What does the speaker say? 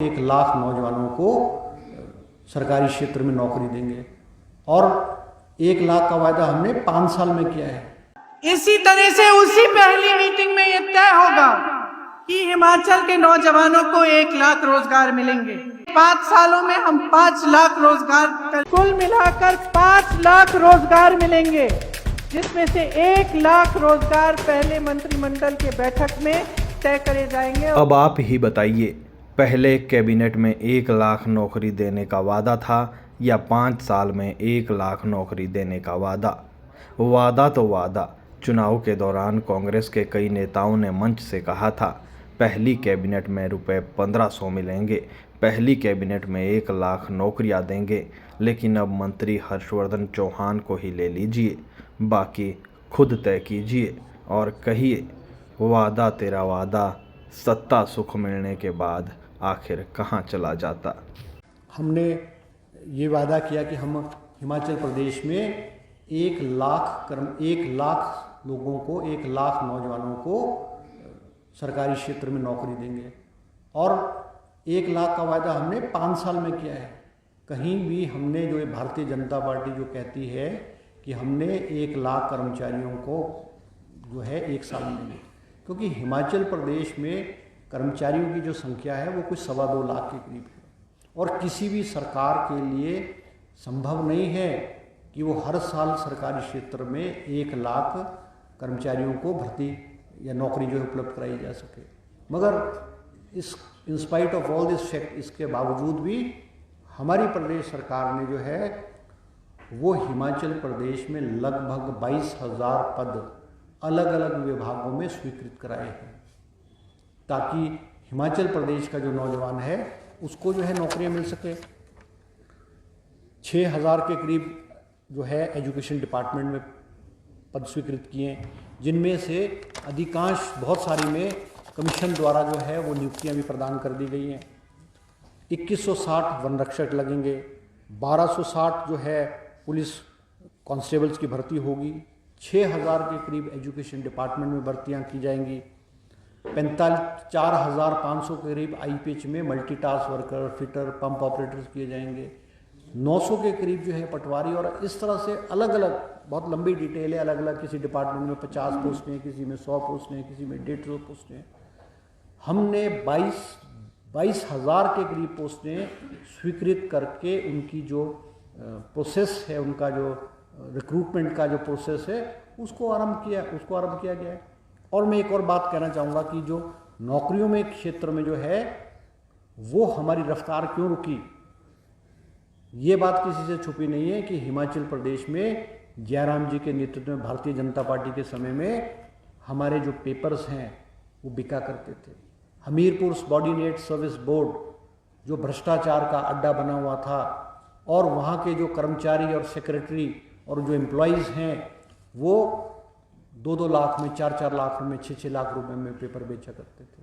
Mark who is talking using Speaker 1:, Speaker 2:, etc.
Speaker 1: 1 लाख नौजवानों को सरकारी क्षेत्र में नौकरी देंगे और 1 लाख का वायदा हमने 5 साल में किया है।
Speaker 2: इसी तरह से उसी पहली मीटिंग में यह तय होगा कि हिमाचल के नौजवानों को 1 लाख रोजगार मिलेंगे। 5 सालों में हम 5 लाख रोजगार, कुल मिलाकर 5 लाख रोजगार मिलेंगे, जिसमें से 1 लाख रोजगार पहले मंत्रिमंडल के बैठक में तय करे जाएंगे।
Speaker 3: अब आप ही बताइए, पहले कैबिनेट में 1 लाख नौकरी देने का वादा था या 5 साल में 1 लाख नौकरी देने का वादा? वादा तो वादा। चुनाव के दौरान कांग्रेस के कई नेताओं ने मंच से कहा था पहली कैबिनेट में रुपए 1500 मिलेंगे, पहली कैबिनेट में 1 लाख नौकरियां देंगे। लेकिन अब मंत्री हर्षवर्धन चौहान को ही ले लीजिए, बाकी खुद तय कीजिए और कहिए वादा तेरा वादा, सत्ता सुख मिलने के बाद आखिर कहाँ चला जाता।
Speaker 1: हमने ये वादा किया कि हम हिमाचल प्रदेश में 1 लाख लोगों को, 1 लाख नौजवानों को सरकारी क्षेत्र में नौकरी देंगे और 1 लाख का वायदा हमने 5 साल में किया है। कहीं भी हमने जो भारतीय जनता पार्टी जो कहती है कि हमने 1 लाख कर्मचारियों को जो है 1 साल में देंगे, क्योंकि हिमाचल प्रदेश में कर्मचारियों की जो संख्या है वो कुछ 2.25 लाख के करीब है और किसी भी सरकार के लिए संभव नहीं है कि वो हर साल सरकारी क्षेत्र में 1 लाख कर्मचारियों को भर्ती या नौकरी जो है उपलब्ध कराई जा सके। मगर इस in spite of all this fact, इसके बावजूद भी हमारी प्रदेश सरकार ने जो है वो हिमाचल प्रदेश में लगभग 22,000 पद अलग अलग विभागों में स्वीकृत कराए हैं, ताकि हिमाचल प्रदेश का जो नौजवान है उसको जो है नौकरियां मिल सके। 6,000 के करीब जो है एजुकेशन डिपार्टमेंट में पद स्वीकृत किए, जिनमें से अधिकांश, बहुत सारी में कमीशन द्वारा जो है वो नियुक्तियां भी प्रदान कर दी गई हैं। 2160 वन रक्षक लगेंगे, 1260 जो है पुलिस कांस्टेबल्स की भर्ती होगी, 6,000 के करीब एजुकेशन डिपार्टमेंट में भर्तियां की जाएंगी, 4,500 के करीब IPH में multitask worker, fitter, pump operators किए जाएंगे, 900 के करीब जो है पटवारी, और इस तरह से अलग अलग, बहुत लंबी डिटेल है, अलग अलग किसी डिपार्टमेंट में 50 पोस्टें हैं, किसी में 100 पोस्टें हैं, किसी में 150 पोस्टें हैं। हमने 22,000 के करीब पोस्टें स्वीकृत करके उनकी जो प्रोसेस है, उनका जो रिक्रूटमेंट का जो प्रोसेस है उसको आरंभ किया गया है। और मैं एक और बात कहना चाहूँगा कि जो नौकरियों में क्षेत्र में जो है वो हमारी रफ्तार क्यों रुकी, ये बात किसी से छुपी नहीं है कि हिमाचल प्रदेश में जयराम जी के नेतृत्व में भारतीय जनता पार्टी के समय में हमारे जो पेपर्स हैं वो बिका करते थे। हमीरपुर सबॉर्डिनेट सर्विस बोर्ड जो भ्रष्टाचार का अड्डा बना हुआ था, और वहाँ के जो कर्मचारी और सेक्रेटरी और जो एम्प्लॉयज़ हैं वो 2-2 लाख में, 4-4 लाख में, 6-6 लाख रुपए में पेपर बेचा करते थे।